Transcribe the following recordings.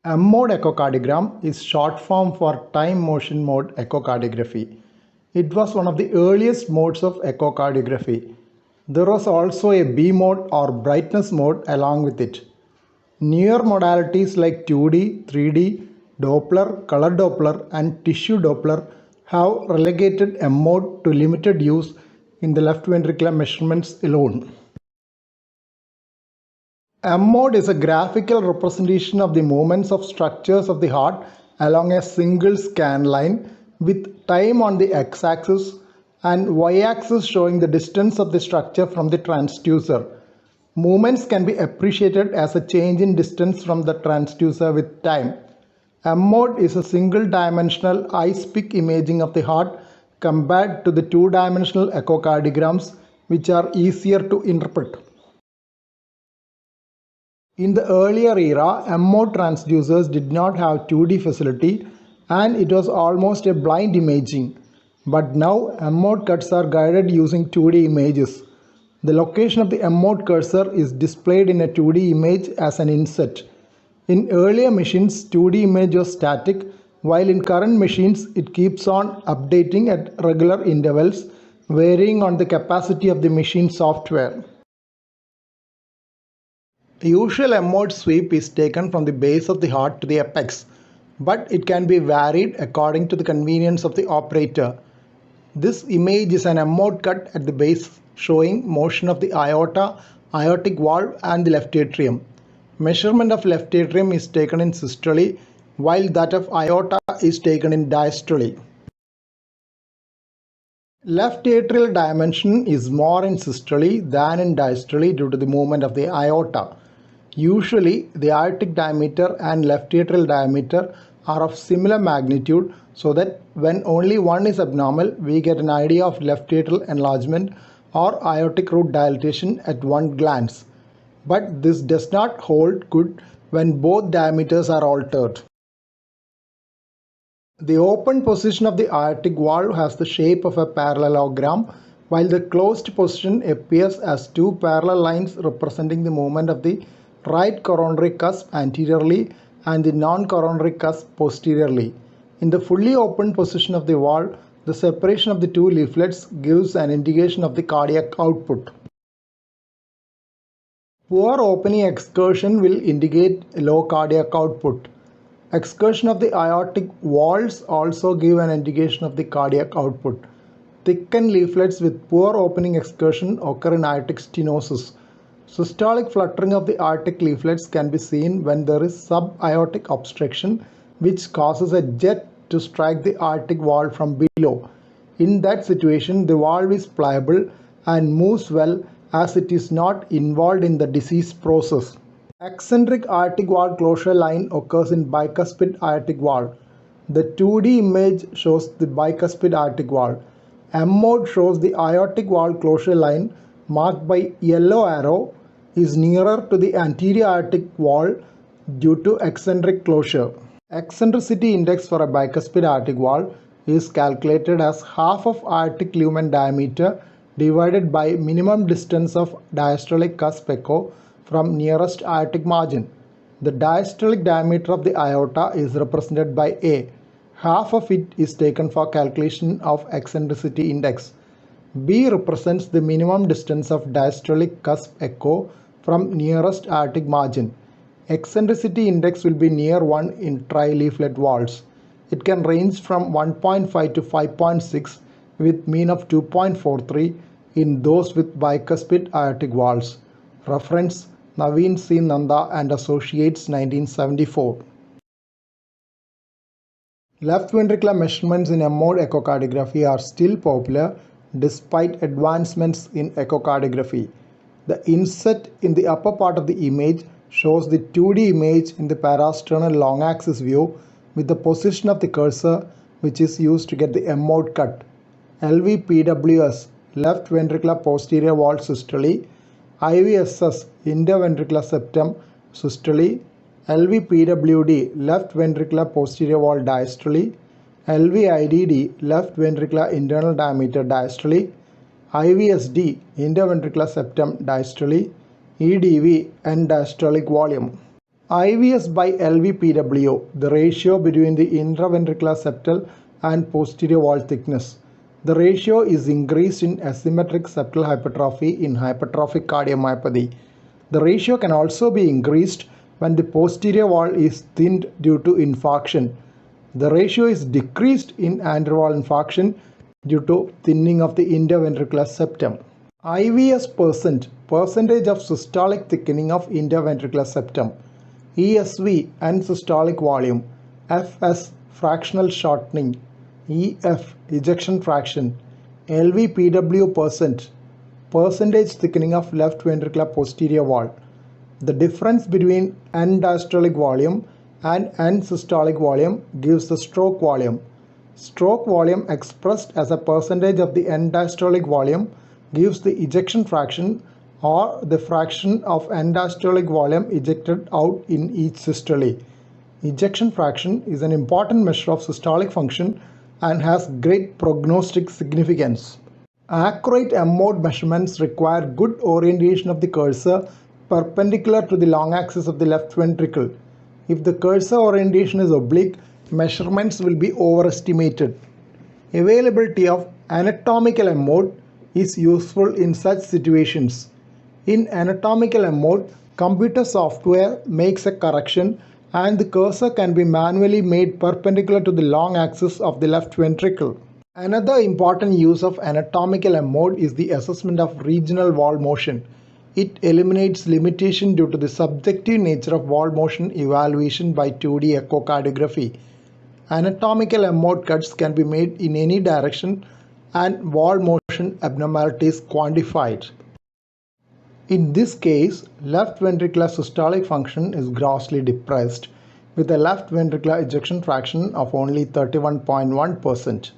M-mode echocardiogram is short form for time motion mode echocardiography. It was one of the earliest modes of echocardiography. There was also a B mode or brightness mode along with it. Newer modalities like 2D, 3D, Doppler, color Doppler and tissue Doppler have relegated M mode to limited use in the left ventricular measurements alone. M mode is a graphical representation of the movements of structures of the heart along a single scan line with time on the x-axis and y-axis showing the distance of the structure from the transducer. Movements can be appreciated as a change in distance from the transducer with time. M mode is a single-dimensional ice-pick imaging of the heart compared to the two-dimensional echocardiograms, which are easier to interpret. In the earlier era, M-mode transducers did not have 2D facility and it was almost a blind imaging. But now M-mode cuts are guided using 2D images. The location of the M-mode cursor is displayed in a 2D image as an inset. In earlier machines, 2D image was static, while in current machines it keeps on updating at regular intervals, varying on the capacity of the machine software. The usual M-mode sweep is taken from the base of the heart to the apex, but it can be varied according to the convenience of the operator. This image is an M-mode cut at the base showing motion of the aorta, aortic valve and the left atrium. Measurement of left atrium is taken in systole, while that of aorta is taken in diastole. Left atrial dimension is more in systole than in diastole due to the movement of the aorta. Usually, the aortic diameter and left atrial diameter are of similar magnitude, so that when only one is abnormal, we get an idea of left atrial enlargement or aortic root dilatation at one glance. But this does not hold good when both diameters are altered. The open position of the aortic valve has the shape of a parallelogram, while the closed position appears as two parallel lines representing the movement of the right coronary cusp anteriorly and the non-coronary cusp posteriorly. In the fully open position of the valve, the separation of the two leaflets gives an indication of the cardiac output. Poor opening excursion will indicate low cardiac output. Excursion of the aortic walls also give an indication of the cardiac output. Thickened leaflets with poor opening excursion occur in aortic stenosis. Systolic fluttering of the aortic leaflets can be seen when there is subaortic obstruction, which causes a jet to strike the aortic valve from below. In that situation, the valve is pliable and moves well as it is not involved in the disease process. Eccentric aortic valve closure line occurs in bicuspid aortic valve. The 2D image shows the bicuspid aortic valve. M-mode shows the aortic valve closure line marked by yellow arrow is nearer to the anterior aortic valve due to eccentric closure. Eccentricity index for a bicuspid aortic valve is calculated as half of aortic lumen diameter divided by minimum distance of diastolic cusp echo from nearest aortic margin. The diastolic diameter of the aorta is represented by A. Half of it is taken for calculation of eccentricity index. B represents the minimum distance of diastolic cusp echo from nearest aortic margin. Eccentricity index will be near 1 in tri-leaflet valves. It can range from 1.5 to 5.6 with mean of 2.43 in those with bicuspid aortic valves. Reference Naveen C. Nanda and Associates 1974. Left ventricular measurements in M-mode echocardiography are still popular despite advancements in echocardiography. The inset in the upper part of the image shows the 2D image in the parasternal long axis view with the position of the cursor, which is used to get the M-mode cut. LVPWS, left ventricular posterior wall systole, IVSS, interventricular septum systole, LVPWD, left ventricular posterior wall diastole, LVIDD, left ventricular internal diameter diastole, IVSD, interventricular septum diastole, EDV, end diastolic volume. IVS by LVPW, the ratio between the intraventricular septal and posterior wall thickness. The ratio is increased in asymmetric septal hypertrophy in hypertrophic cardiomyopathy. The ratio can also be increased when the posterior wall is thinned due to infarction. The ratio is decreased in anterior wall infarction due to thinning of the interventricular septum. IVS percentage of systolic thickening of interventricular septum. ESV end systolic volume. FS fractional shortening. EF ejection fraction. LVPW percentage thickening of left ventricular posterior wall. The difference between end diastolic volume and end systolic volume gives the stroke volume. Stroke volume expressed as a percentage of the end diastolic volume gives the ejection fraction or the fraction of end diastolic volume ejected out in each systole. Ejection fraction is an important measure of systolic function and has great prognostic significance. Accurate M-mode measurements require good orientation of the cursor perpendicular to the long axis of the left ventricle. If the cursor orientation is oblique, measurements will be overestimated. Availability of anatomical M-mode is useful in such situations. In anatomical M-mode, computer software makes a correction and the cursor can be manually made perpendicular to the long axis of the left ventricle. Another important use of anatomical M-mode is the assessment of regional wall motion. It eliminates limitation due to the subjective nature of wall motion evaluation by 2D echocardiography. Anatomical M-mode cuts can be made in any direction and wall motion abnormalities quantified. In this case, left ventricular systolic function is grossly depressed with a left ventricular ejection fraction of only 31.1%.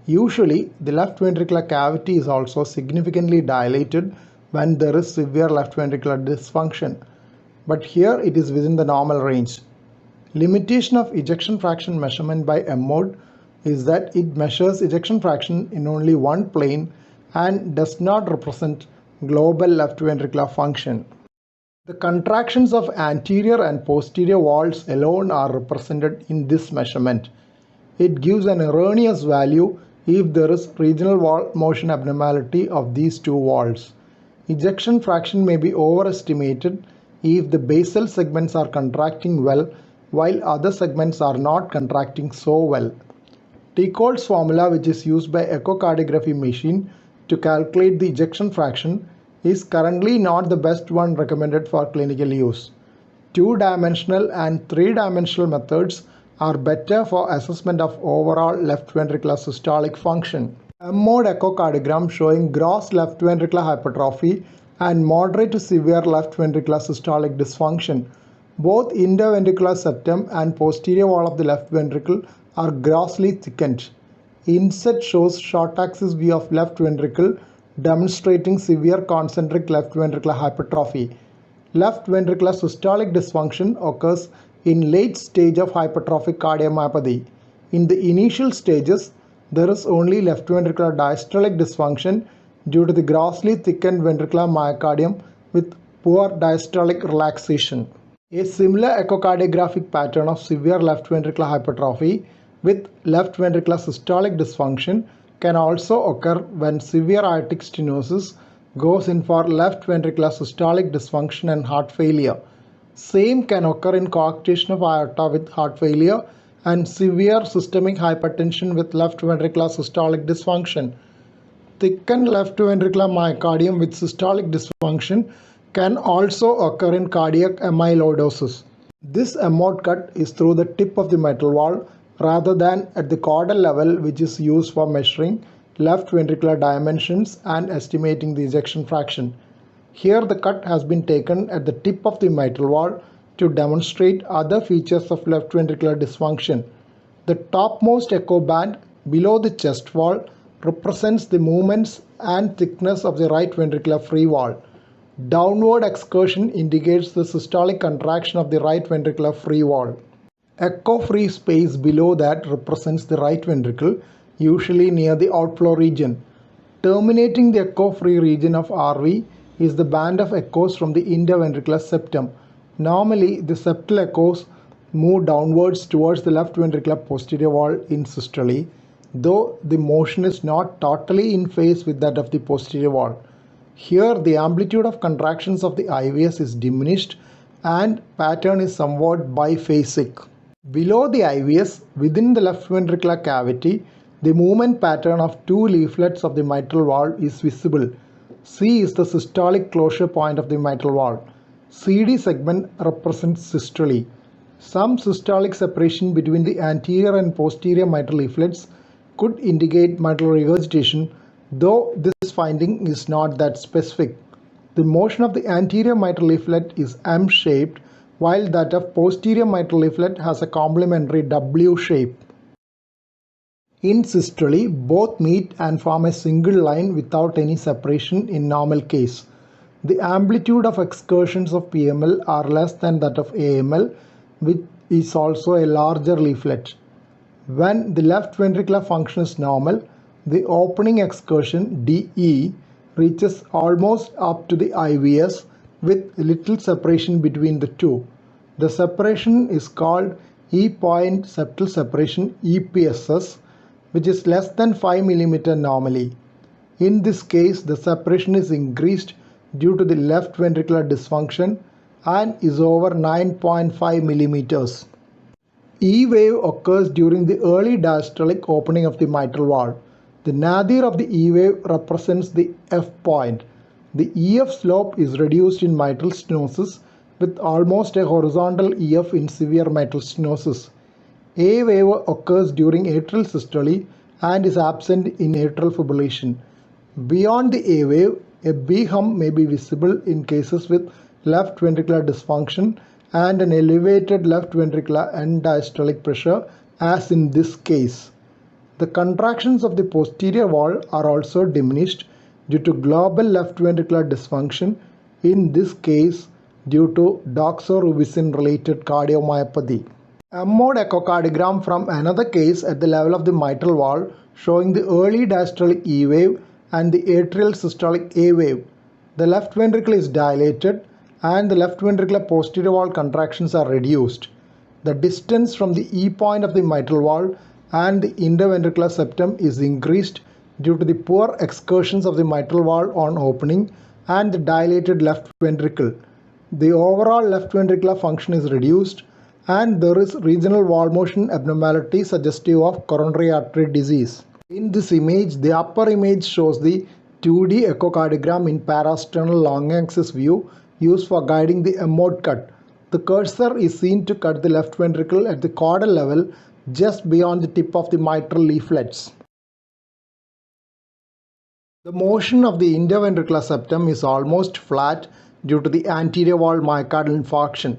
Usually, the left ventricular cavity is also significantly dilated when there is severe left ventricular dysfunction, but here it is within the normal range. Limitation of ejection fraction measurement by M-mode is that it measures ejection fraction in only one plane and does not represent global left ventricular function. The contractions of anterior and posterior walls alone are represented in this measurement. It gives an erroneous value if there is regional wall motion abnormality of these two walls. Ejection fraction may be overestimated if the basal segments are contracting well while other segments are not contracting so well. Tichold's formula, which is used by echocardiography machine to calculate the ejection fraction, is currently not the best one recommended for clinical use. Two-dimensional and three-dimensional methods are better for assessment of overall left ventricular systolic function. M-mode echocardiogram showing gross left ventricular hypertrophy and moderate to severe left ventricular systolic dysfunction. Both interventricular septum and posterior wall of the left ventricle are grossly thickened. Inset shows short axis view of left ventricle demonstrating severe concentric left ventricular hypertrophy. Left ventricular systolic dysfunction occurs in late stage of hypertrophic cardiomyopathy. In the initial stages, there is only left ventricular diastolic dysfunction due to the grossly thickened ventricular myocardium with poor diastolic relaxation. A similar echocardiographic pattern of severe left ventricular hypertrophy with left ventricular systolic dysfunction can also occur when severe aortic stenosis goes in for left ventricular systolic dysfunction and heart failure. Same can occur in coarctation of aorta with heart failure and severe systemic hypertension with left ventricular systolic dysfunction. Thickened left ventricular myocardium with systolic dysfunction can also occur in cardiac amyloidosis. This M-mode cut is through the tip of the mitral valve rather than at the caudal level, which is used for measuring left ventricular dimensions and estimating the ejection fraction. Here the cut has been taken at the tip of the mitral valve to demonstrate other features of left ventricular dysfunction. The topmost echo band below the chest wall represents the movements and thickness of the right ventricular free wall. Downward excursion indicates the systolic contraction of the right ventricular free wall. Echo-free space below that represents the right ventricle, usually near the outflow region. Terminating the echo-free region of RV is the band of echoes from the interventricular septum. Normally, the septal echoes move downwards towards the left ventricular posterior wall in systole, though the motion is not totally in phase with that of the posterior wall. Here, the amplitude of contractions of the IVS is diminished and pattern is somewhat biphasic. Below the IVS, within the left ventricular cavity, the movement pattern of two leaflets of the mitral valve is visible. C is the systolic closure point of the mitral valve. CD segment represents systole. Some systolic separation between the anterior and posterior mitral leaflets could indicate mitral regurgitation, though this finding is not that specific. The motion of the anterior mitral leaflet is M-shaped, while that of posterior mitral leaflet has a complementary W shape. In systole, both meet and form a single line without any separation in normal case. The amplitude of excursions of PML are less than that of AML, which is also a larger leaflet. When the left ventricular function is normal, the opening excursion DE reaches almost up to the IVS with little separation between the two. The separation is called E-point septal separation EPSS, which is less than 5 mm normally. In this case, the separation is increased due to the left ventricular dysfunction and is over 9.5 mm. E wave occurs during the early diastolic opening of the mitral valve. The nadir of the E wave represents the F point. The EF slope is reduced in mitral stenosis with almost a horizontal EF in severe mitral stenosis. A wave occurs during atrial systole and is absent in atrial fibrillation. Beyond the A wave, a B hum may be visible in cases with left ventricular dysfunction and an elevated left ventricular end diastolic pressure, as in this case. The contractions of the posterior wall are also diminished due to global left ventricular dysfunction, in this case due to doxorubicin-related cardiomyopathy. A mode echocardiogram from another case at the level of the mitral valve showing the early diastolic E wave and the atrial systolic A wave. The left ventricle is dilated and the left ventricular posterior wall contractions are reduced. The distance from the E point of the mitral valve and the interventricular septum is increased due to the poor excursions of the mitral valve on opening and the dilated left ventricle. The overall left ventricular function is reduced and there is regional wall motion abnormality suggestive of coronary artery disease. In this image, the upper image shows the 2D echocardiogram in parasternal long axis view used for guiding the M-mode cut. The cursor is seen to cut the left ventricle at the caudal level just beyond the tip of the mitral leaflets. The motion of the interventricular septum is almost flat due to the anterior wall myocardial infarction.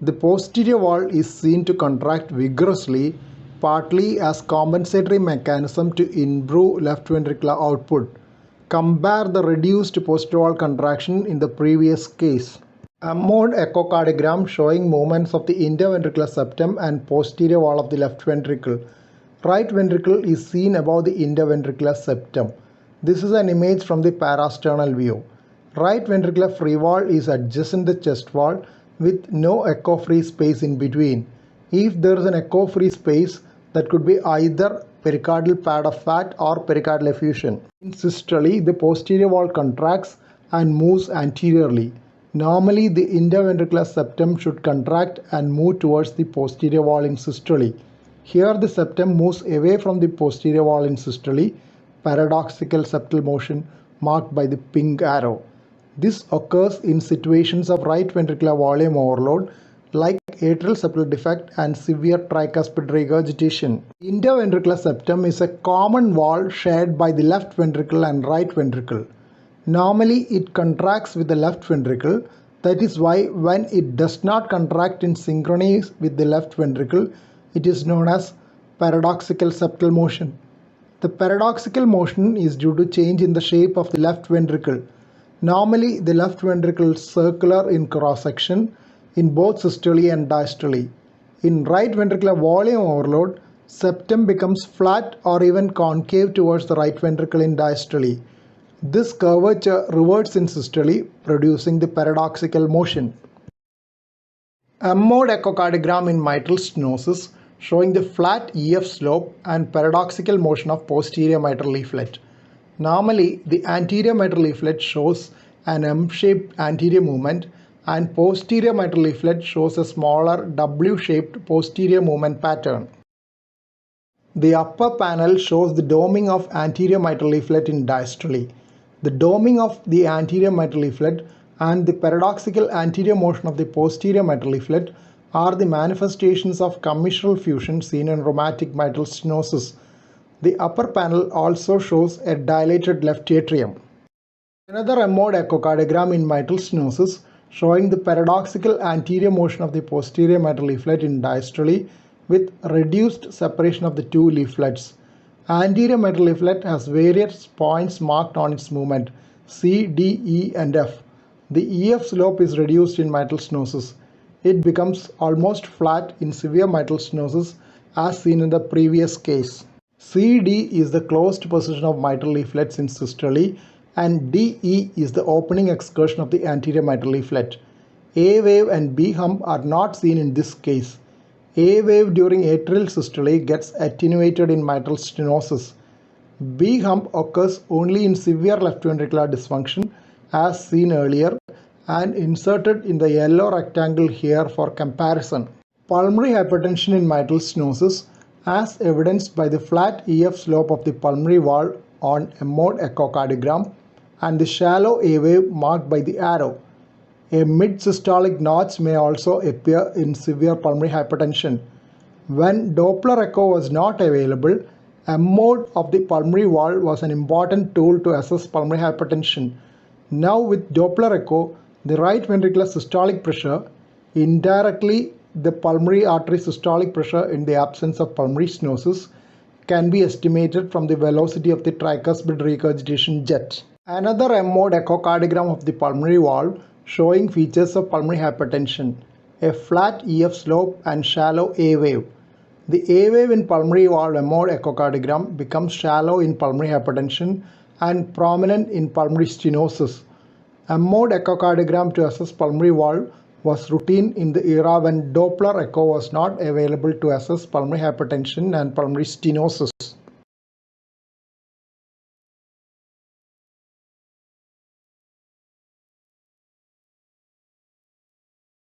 The posterior wall is seen to contract vigorously, partly as compensatory mechanism to improve left ventricular output. Compare the reduced posterior wall contraction in the previous case. M-mode echocardiogram showing movements of the interventricular septum and posterior wall of the left ventricle. Right ventricle is seen above the interventricular septum. This is an image from the parasternal view. Right ventricular free wall is adjacent to the chest wall with no echo-free space in between. If there is an echo-free space, that could be either pericardial pad of fat or pericardial effusion. In systole, the posterior wall contracts and moves anteriorly. Normally, the interventricular septum should contract and move towards the posterior wall in systole. Here, the septum moves away from the posterior wall in systole, paradoxical septal motion marked by the pink arrow. This occurs in situations of right ventricular volume overload like atrial septal defect and severe tricuspid regurgitation. Interventricular septum is a common wall shared by the left ventricle and right ventricle. Normally it contracts with the left ventricle. That is why when it does not contract in synchrony with the left ventricle, it is known as paradoxical septal motion. The paradoxical motion is due to change in the shape of the left ventricle. Normally, the left ventricle is circular in cross-section in both systole and diastole. In right ventricular volume overload, septum becomes flat or even concave towards the right ventricle in diastole. This curvature reverts in systole, producing the paradoxical motion. M-mode echocardiogram in mitral stenosis showing the flat EF slope and paradoxical motion of posterior mitral leaflet. Normally, the anterior mitral leaflet shows an M-shaped anterior movement and posterior mitral leaflet shows a smaller W-shaped posterior movement pattern. The upper panel shows the doming of anterior mitral leaflet in diastole. The doming of the anterior mitral leaflet and the paradoxical anterior motion of the posterior mitral leaflet are the manifestations of commissural fusion seen in rheumatic mitral stenosis. The upper panel also shows a dilated left atrium. Another M-mode echocardiogram in mitral stenosis showing the paradoxical anterior motion of the posterior mitral leaflet in diastole with reduced separation of the two leaflets. Anterior mitral leaflet has various points marked on its movement C, D, E and F. The EF slope is reduced in mitral stenosis. It becomes almost flat in severe mitral stenosis as seen in the previous case. CD is the closed position of mitral leaflets in systole and DE is the opening excursion of the anterior mitral leaflet. A wave and B hump are not seen in this case. A wave during atrial systole gets attenuated in mitral stenosis. B hump occurs only in severe left ventricular dysfunction as seen earlier and inserted in the yellow rectangle here for comparison. Pulmonary hypertension in mitral stenosis as evidenced by the flat EF slope of the pulmonary wall on M-mode echocardiogram and the shallow A wave marked by the arrow. A mid-systolic notch may also appear in severe pulmonary hypertension. When Doppler echo was not available, M-mode of the pulmonary wall was an important tool to assess pulmonary hypertension. Now with Doppler echo, the right ventricular systolic pressure, indirectly the pulmonary artery systolic pressure in the absence of pulmonary stenosis, can be estimated from the velocity of the tricuspid regurgitation jet. Another M-mode echocardiogram of the pulmonary wall showing features of pulmonary hypertension, a flat EF slope and shallow A wave. The A wave in pulmonary wall M-mode echocardiogram becomes shallow in pulmonary hypertension and prominent in pulmonary stenosis. M-mode echocardiogram to assess pulmonary wall was routine in the era when Doppler echo was not available to assess pulmonary hypertension and pulmonary stenosis.